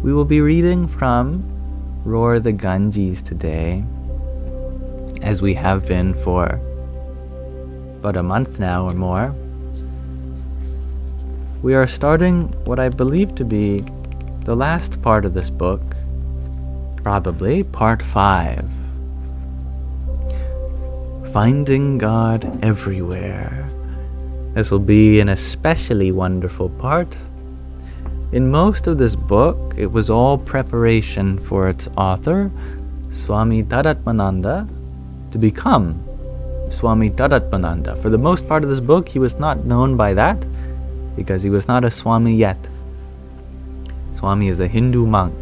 We will be reading from Roar the Ganges today, as we have been for about a month now or more. We are starting what I believe to be the last part of this book, probably part 5. Finding God Everywhere. This will be an especially wonderful part. In most of this book, it was all preparation for its author, Swami Tadatmananda, to become Swami Tadatmananda. For the most part of this book, he was not known by that because he was not a Swami yet. Swami is a Hindu monk.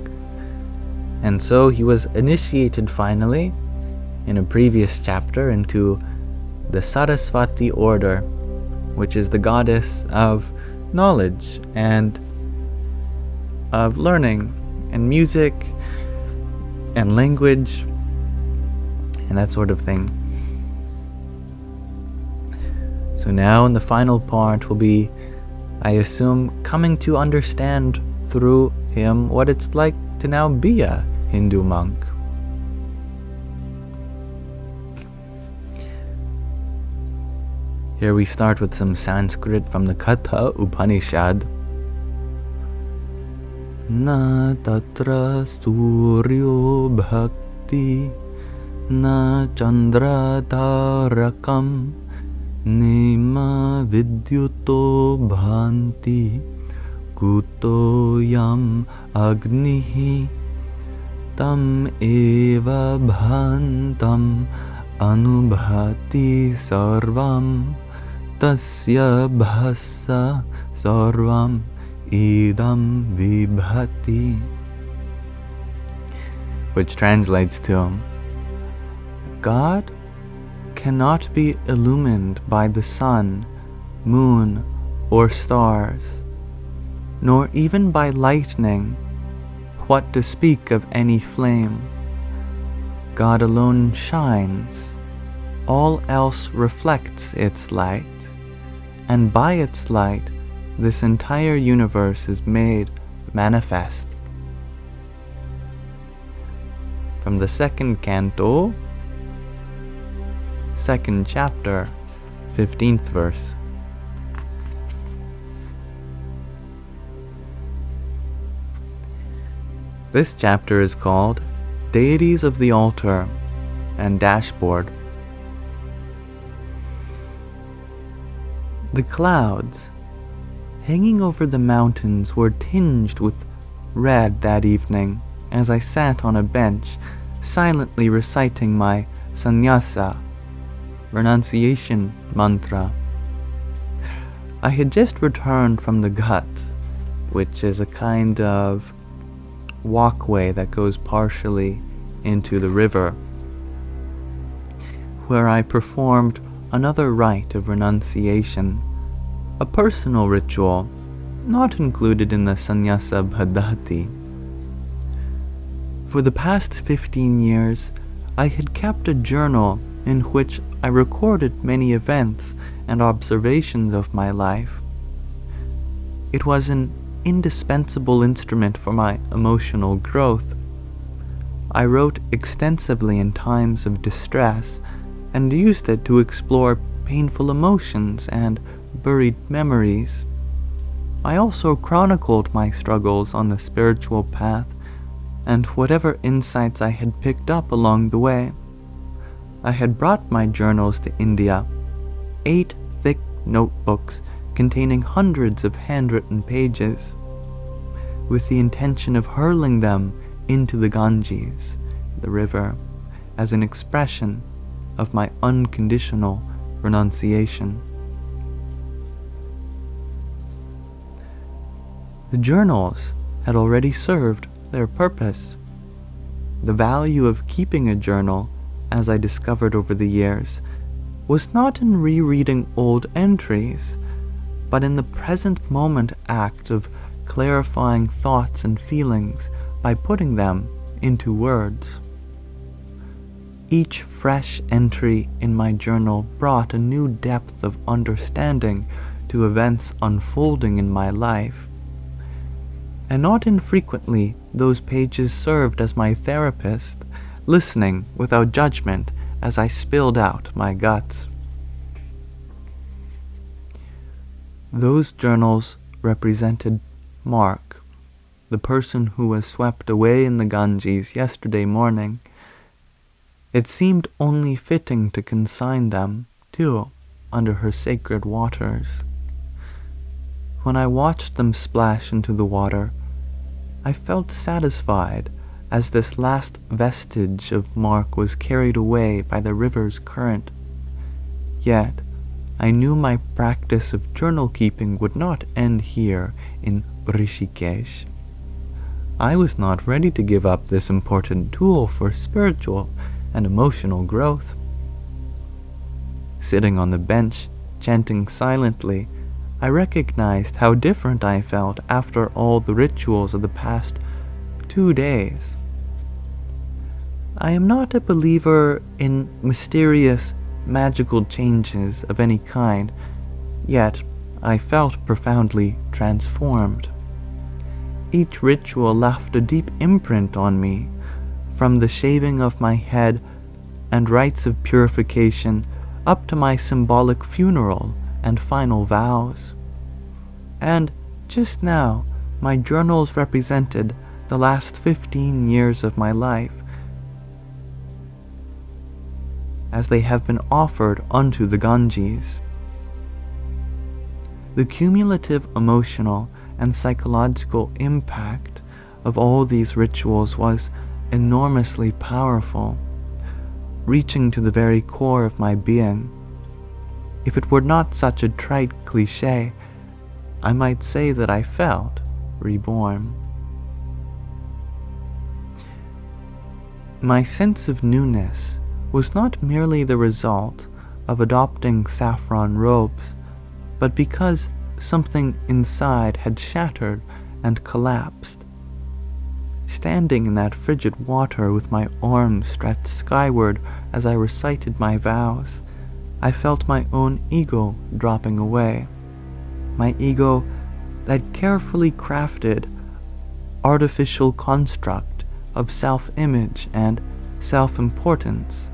And so he was initiated finally in a previous chapter into the Saraswati order, which is the goddess of knowledge and of learning and music and language and that sort of thing. So now in the final part will be, I assume, coming to understand through him what it's like to now be a Hindu monk. Here we start with some Sanskrit from the Katha Upanishad. Na tatra suryo bhakti na chandra tarakam nema vidyuto bhanti kuto yam agnihi tam eva bhantam anubhati sarvam tasya bhassa sarvam idam vibhati, which translates to, God cannot be illumined by the sun, moon, or stars, nor even by lightning, what to speak of any flame. God alone shines, all else reflects its light, and by its light this entire universe is made manifest. From the 2nd canto, 2nd chapter, 15th verse. This chapter is called Deities of the Altar and Dashboard. The clouds hanging over the mountains were tinged with red that evening as I sat on a bench silently reciting my sannyasa, renunciation mantra. I had just returned from the Ghat, which is a kind of walkway that goes partially into the river, where I performed another rite of renunciation, a personal ritual not included in the sannyasa bhadati. For the past 15 years, I had kept a journal in which I recorded many events and observations of my life. It was an indispensable instrument for my emotional growth. I wrote extensively in times of distress and used it to explore painful emotions and buried memories. I also chronicled my struggles on the spiritual path and whatever insights I had picked up along the way. I had brought my journals to India, 8 thick notebooks containing hundreds of handwritten pages, with the intention of hurling them into the Ganges, the river, as an expression of my unconditional renunciation. The journals had already served their purpose. The value of keeping a journal, as I discovered over the years, was not in rereading old entries, but in the present moment act of clarifying thoughts and feelings by putting them into words. Each fresh entry in my journal brought a new depth of understanding to events unfolding in my life. and not infrequently those pages served as my therapist, listening without judgment as I spilled out my guts. Those journals represented Mark, the person who was swept away in the Ganges yesterday morning. It seemed only fitting to consign them, too, under her sacred waters. When I watched them splash into the water, I felt satisfied as this last vestige of Mark was carried away by the river's current. Yet, I knew my practice of journal keeping would not end here in Rishikesh. I was not ready to give up this important tool for spiritual and emotional growth. Sitting on the bench, chanting silently, I recognized how different I felt after all the rituals of the past 2 days. I am not a believer in mysterious, magical changes of any kind, yet I felt profoundly transformed. Each ritual left a deep imprint on me, from the shaving of my head and rites of purification up to my symbolic funeral and final vows. And just now, my journals represented the last 15 years of my life, as they have been offered unto the Ganges. The cumulative emotional and psychological impact of all these rituals was enormously powerful, reaching to the very core of my being. If it were not such a trite cliché, I might say that I felt reborn. My sense of newness was not merely the result of adopting saffron robes, but because something inside had shattered and collapsed. Standing in that frigid water with my arms stretched skyward as I recited my vows, I felt my own ego dropping away. My ego, that carefully crafted, artificial construct of self-image and self-importance,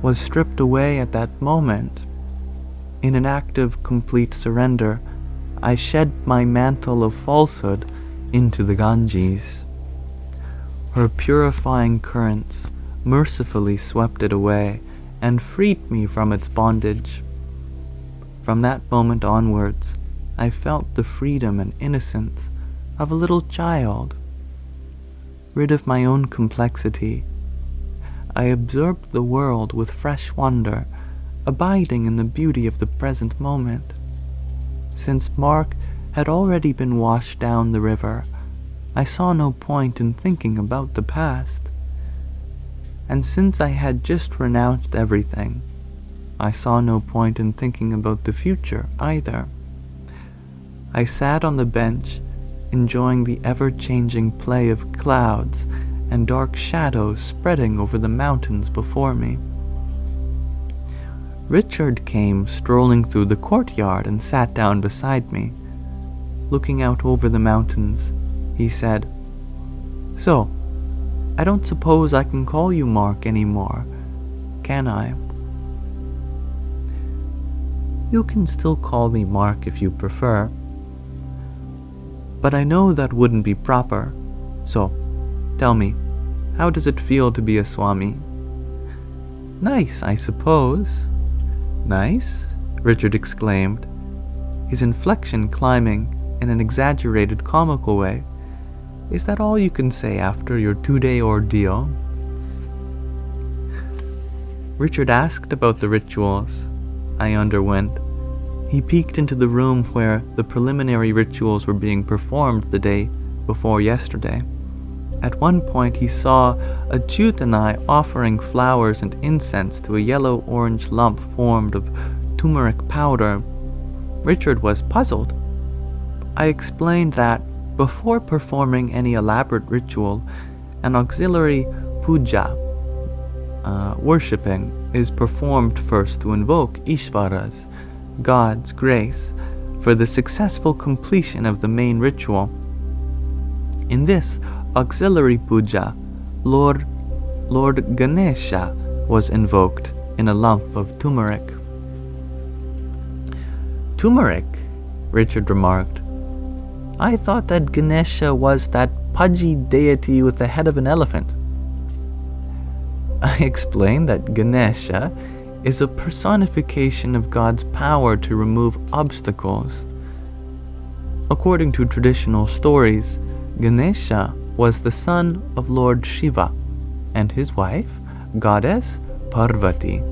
was stripped away at that moment. In an act of complete surrender, I shed my mantle of falsehood into the Ganges. Her purifying currents mercifully swept it away and freed me from its bondage. From that moment onwards, I felt the freedom and innocence of a little child. Rid of my own complexity, I absorbed the world with fresh wonder, abiding in the beauty of the present moment. Since Mark had already been washed down the river, I saw no point in thinking about the past. And since I had just renounced everything, I saw no point in thinking about the future either. I sat on the bench, enjoying the ever-changing play of clouds and dark shadows spreading over the mountains before me. Richard came strolling through the courtyard and sat down beside me. Looking out over the mountains, he said, "So, I don't suppose I can call you Mark anymore, can I?" "You can still call me Mark if you prefer. But I know that wouldn't be proper. So, tell me, how does it feel to be a Swami?" "Nice, I suppose." "Nice?" Richard exclaimed, his inflection climbing in an exaggerated comical way. "Is that all you can say after your 2-day ordeal?" Richard asked about the rituals I underwent. He peeked into the room where the preliminary rituals were being performed the day before yesterday. At one point he saw a Chutanai offering flowers and incense to a yellow-orange lump formed of turmeric powder. Richard was puzzled. I explained that before performing any elaborate ritual, an auxiliary puja, worshipping, is performed first to invoke Ishvara's, God's grace, for the successful completion of the main ritual. In this auxiliary puja, Lord Ganesha was invoked in a lump of turmeric. Turmeric, Richard remarked. I thought that Ganesha was that pudgy deity with the head of an elephant. I explained that Ganesha is a personification of God's power to remove obstacles. According to traditional stories, Ganesha was the son of Lord Shiva and his wife, goddess Parvati.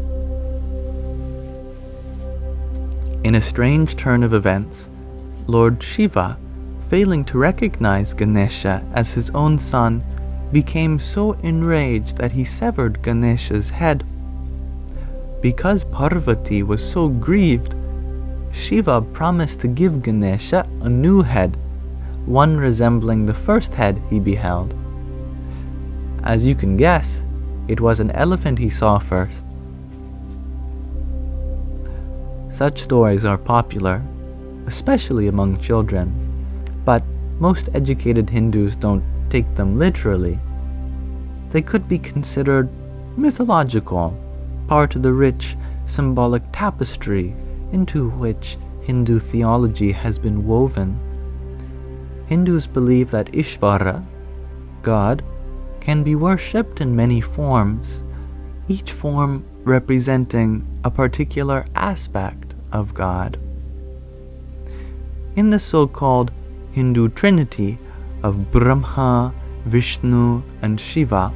In a strange turn of events, Lord Shiva, failing to recognize Ganesha as his own son, became so enraged that he severed Ganesha's head. Because Parvati was so grieved, Shiva promised to give Ganesha a new head, one resembling the first head he beheld. As you can guess, it was an elephant he saw first. Such stories are popular, especially among children, but most educated Hindus don't take them literally. They could be considered mythological, part of the rich symbolic tapestry into which Hindu theology has been woven. Hindus believe that Ishvara, God, can be worshipped in many forms, each form representing a particular aspect of God. In the so-called Hindu Trinity of Brahma, Vishnu, and Shiva,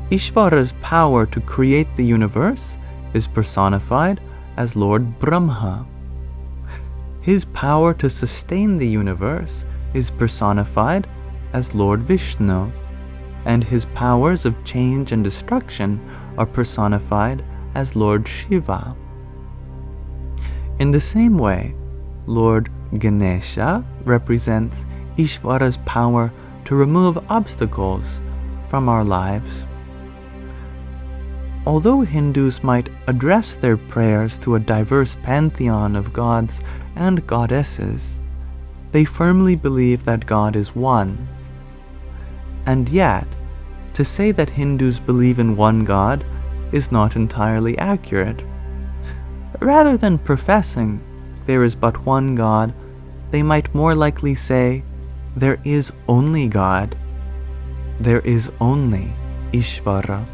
Ishvara's power to create the universe is personified as Lord Brahma. His power to sustain the universe is personified as Lord Vishnu, and his powers of change and destruction are personified as Lord Shiva. In the same way, Lord Ganesha represents Ishvara's power to remove obstacles from our lives. Although Hindus might address their prayers to a diverse pantheon of gods and goddesses, they firmly believe that God is one. And yet, to say that Hindus believe in one God is not entirely accurate. Rather than professing there is but one God, they might more likely say there is only God. There is only Ishvara,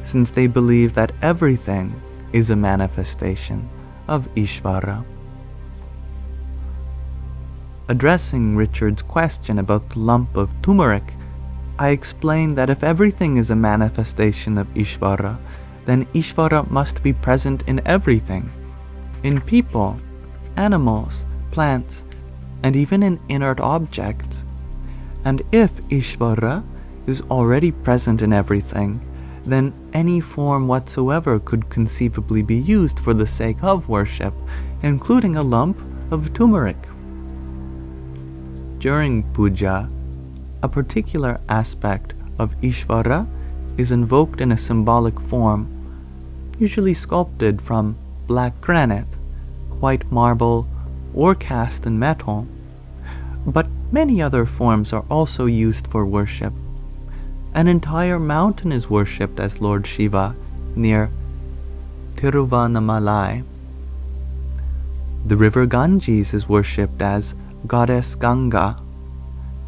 since they believe that everything is a manifestation of Ishvara. Addressing Richard's question about the lump of turmeric, I explained that if everything is a manifestation of Ishvara, then Ishvara must be present in everything, in people, animals, plants, and even in inert objects. And if Ishvara is already present in everything, then any form whatsoever could conceivably be used for the sake of worship, including a lump of turmeric. During puja, a particular aspect of Ishvara is invoked in a symbolic form, usually sculpted from black granite, white marble, or cast in metal. But many other forms are also used for worship. An entire mountain is worshipped as Lord Shiva near Tiruvannamalai. The river Ganges is worshipped as Goddess Ganga.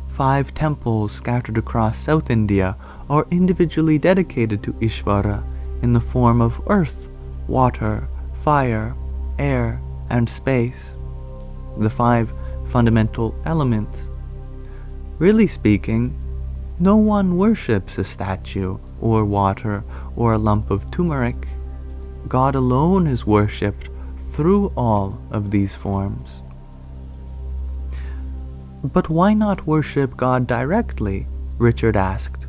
5 temples scattered across South India are individually dedicated to Ishvara in the form of earth, water, fire, air, and space, the 5 fundamental elements. Really speaking, no one worships a statue, or water, or a lump of turmeric. God alone is worshipped through all of these forms. But why not worship God directly? Richard asked.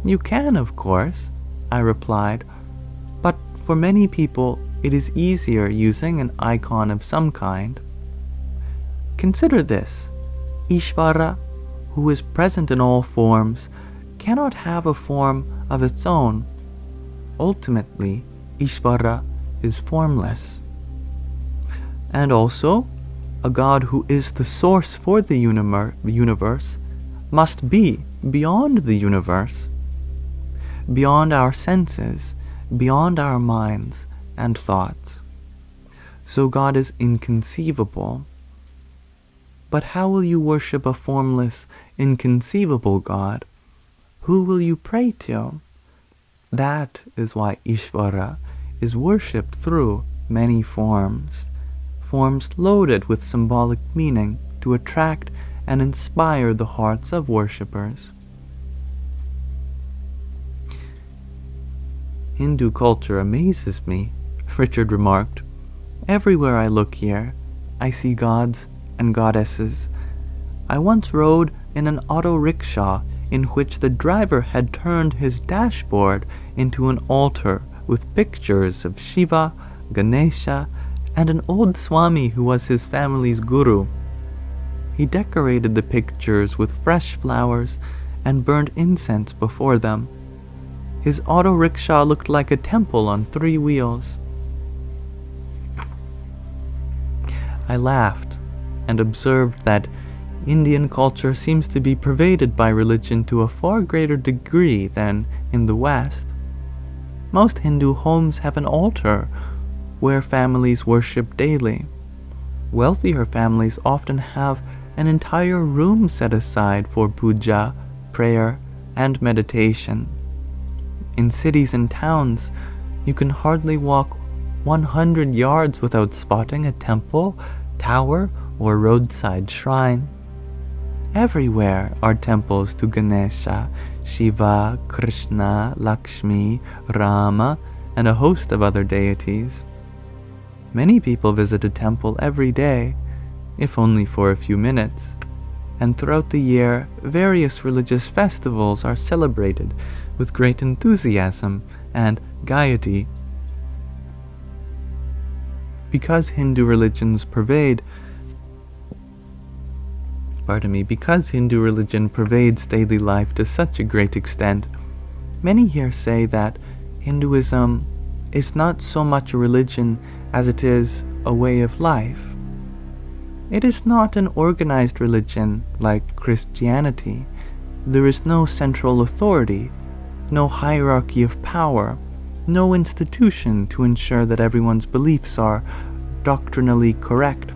You can, of course, I replied, but for many people it is easier using an icon of some kind. Consider this: Ishvara, who is present in all forms, cannot have a form of its own. Ultimately, Ishvara is formless. And also, a God who is the source for the universe, must be beyond the universe, beyond our senses, beyond our minds and thoughts. So God is inconceivable. But how will you worship a formless, inconceivable God? Who will you pray to? That is why Ishvara is worshipped through many forms, forms loaded with symbolic meaning to attract and inspire the hearts of worshippers. Hindu culture amazes me, Richard remarked. Everywhere I look here, I see gods and goddesses. I once rode in an auto rickshaw in which the driver had turned his dashboard into an altar with pictures of Shiva, Ganesha, and an old Swami who was his family's guru. He decorated the pictures with fresh flowers and burned incense before them. His auto rickshaw looked like a temple on 3 wheels. I laughed and observed that Indian culture seems to be pervaded by religion to a far greater degree than in the West. Most Hindu homes have an altar where families worship daily. Wealthier families often have an entire room set aside for puja, prayer, and meditation. In cities and towns, you can hardly walk 100 yards without spotting a temple, tower, or roadside shrine. Everywhere are temples to Ganesha, Shiva, Krishna, Lakshmi, Rama, and a host of other deities. Many people visit a temple every day, if only for a few minutes, and throughout the year, various religious festivals are celebrated with great enthusiasm and gaiety. Because Hindu religion pervades daily life to such a great extent, many here say that Hinduism is not so much a religion as it is a way of life. It is not an organized religion like Christianity. There is no central authority, no hierarchy of power, no institution to ensure that everyone's beliefs are doctrinally correct.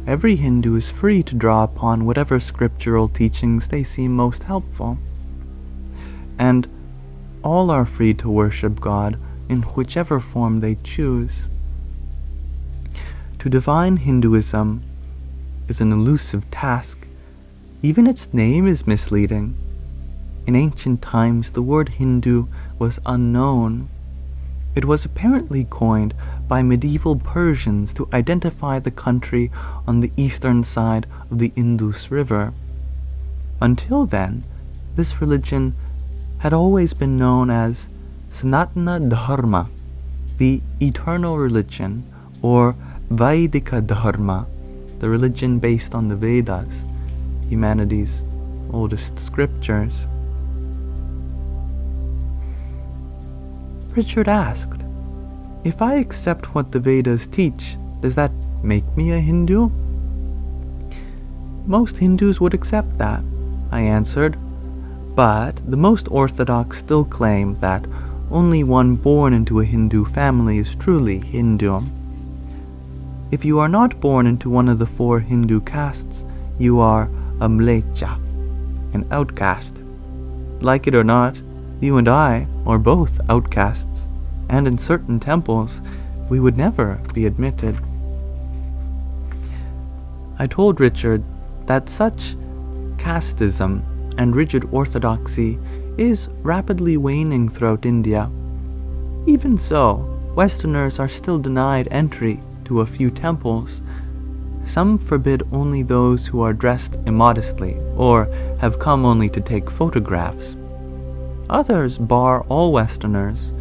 Every Hindu is free to draw upon whatever scriptural teachings they seem most helpful. And all are free to worship God in whichever form they choose. To define Hinduism is an elusive task. Even its name is misleading. In ancient times, the word Hindu was unknown. It was apparently coined by medieval Persians to identify the country on the eastern side of the Indus River. Until then, this religion had always been known as Sanatana Dharma, the eternal religion, or Vaidika Dharma, the religion based on the Vedas, humanity's oldest scriptures. Richard asked, "If I accept what the Vedas teach, does that make me a Hindu?" "Most Hindus would accept that," I answered, "but the most orthodox still claim that only one born into a Hindu family is truly Hindu. If you are not born into one of the 4 Hindu castes, you are a mlecha, an outcast. Like it or not, you and I are both outcasts, and in certain temples, we would never be admitted." I told Richard that such casteism and rigid orthodoxy is rapidly waning throughout India. Even so, Westerners are still denied entry to a few temples. Some forbid only those who are dressed immodestly or have come only to take photographs. Others bar all Westerners.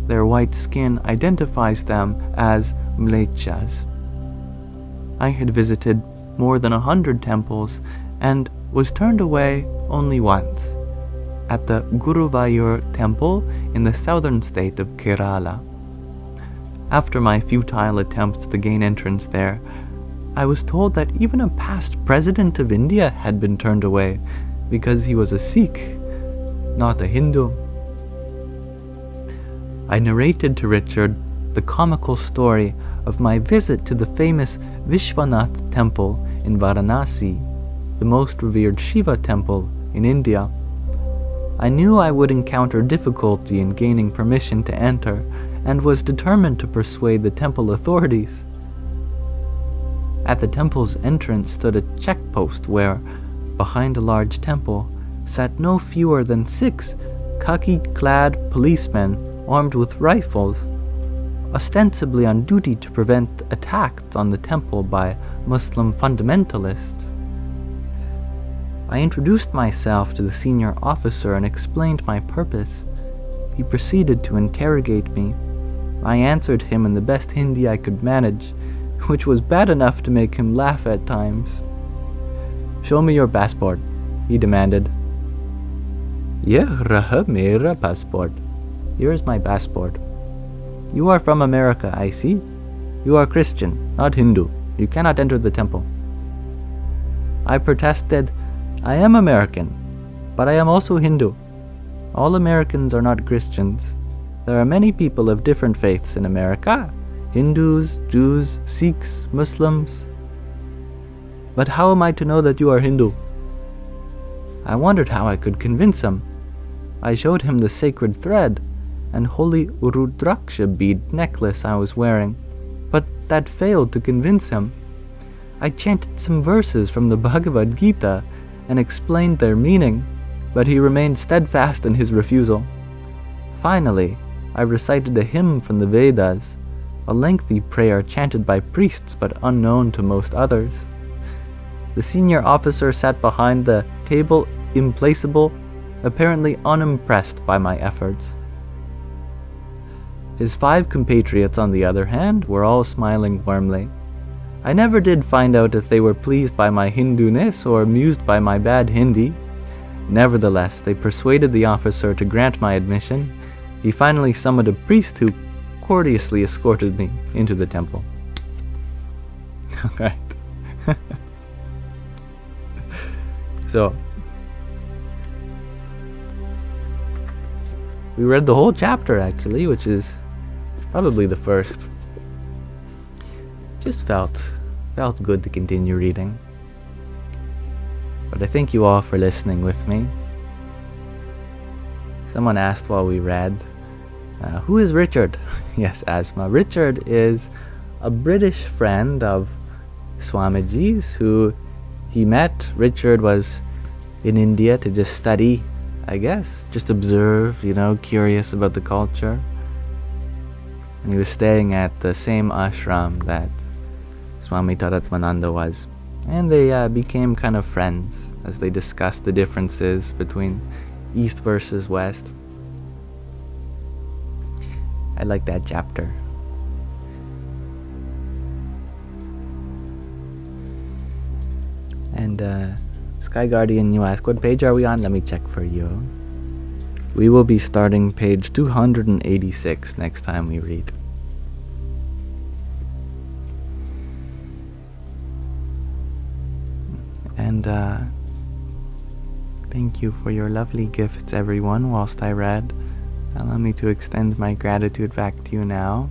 Their white skin identifies them as mlechas. I had visited more than 100 temples and was turned away only once, at the Guruvayur temple in the southern state of Kerala. After my futile attempts to gain entrance there, I was told that even a past president of India had been turned away because he was a Sikh, not a Hindu. I narrated to Richard the comical story of my visit to the famous Vishwanath Temple in Varanasi, the most revered Shiva temple in India. I knew I would encounter difficulty in gaining permission to enter, and was determined to persuade the temple authorities. At the temple's entrance stood a checkpost where, behind a large temple, sat no fewer than 6 khaki-clad policemen armed with rifles, ostensibly on duty to prevent attacks on the temple by Muslim fundamentalists. I introduced myself to the senior officer and explained my purpose. He proceeded to interrogate me. I answered him in the best Hindi I could manage, which was bad enough to make him laugh at times. "Show me your passport," he demanded. "Yeh raha mera passport." "Here is my passport." "You are from America, I see. You are Christian, not Hindu. You cannot enter the temple." I protested, "I am American, but I am also Hindu. All Americans are not Christians. There are many people of different faiths in America. Hindus, Jews, Sikhs, Muslims. But how am I to know that you are Hindu?" I wondered how I could convince him. I showed him the sacred thread and holy Rudraksha bead necklace I was wearing, but that failed to convince him. I chanted some verses from the Bhagavad Gita and explained their meaning, but he remained steadfast in his refusal. Finally, I recited a hymn from the Vedas, a lengthy prayer chanted by priests but unknown to most others. The senior officer sat behind the table, implacable, apparently unimpressed by my efforts. His 5 compatriots, on the other hand, were all smiling warmly. I never did find out if they were pleased by my Hindu-ness or amused by my bad Hindi. Nevertheless, they persuaded the officer to grant my admission. He finally summoned a priest who courteously escorted me into the temple. Alright. So, we read the whole chapter actually, which is probably the first. Just felt good to continue reading. But I thank you all for listening with me. Someone asked while we read, who is Richard? Yes, Asma. Richard is a British friend of Swamiji's who he met. Richard was in India to just study, I guess, just observe, curious about the culture. And he was staying at the same ashram that Swami Tadatmananda was. And they became kind of friends as they discussed the differences between East versus West. I like that chapter. And Sky Guardian, you ask, what page are we on? Let me check for you. We will be starting page 286 next time we read. And thank you for your lovely gifts, everyone, whilst I read. Allow me to extend my gratitude back to you now.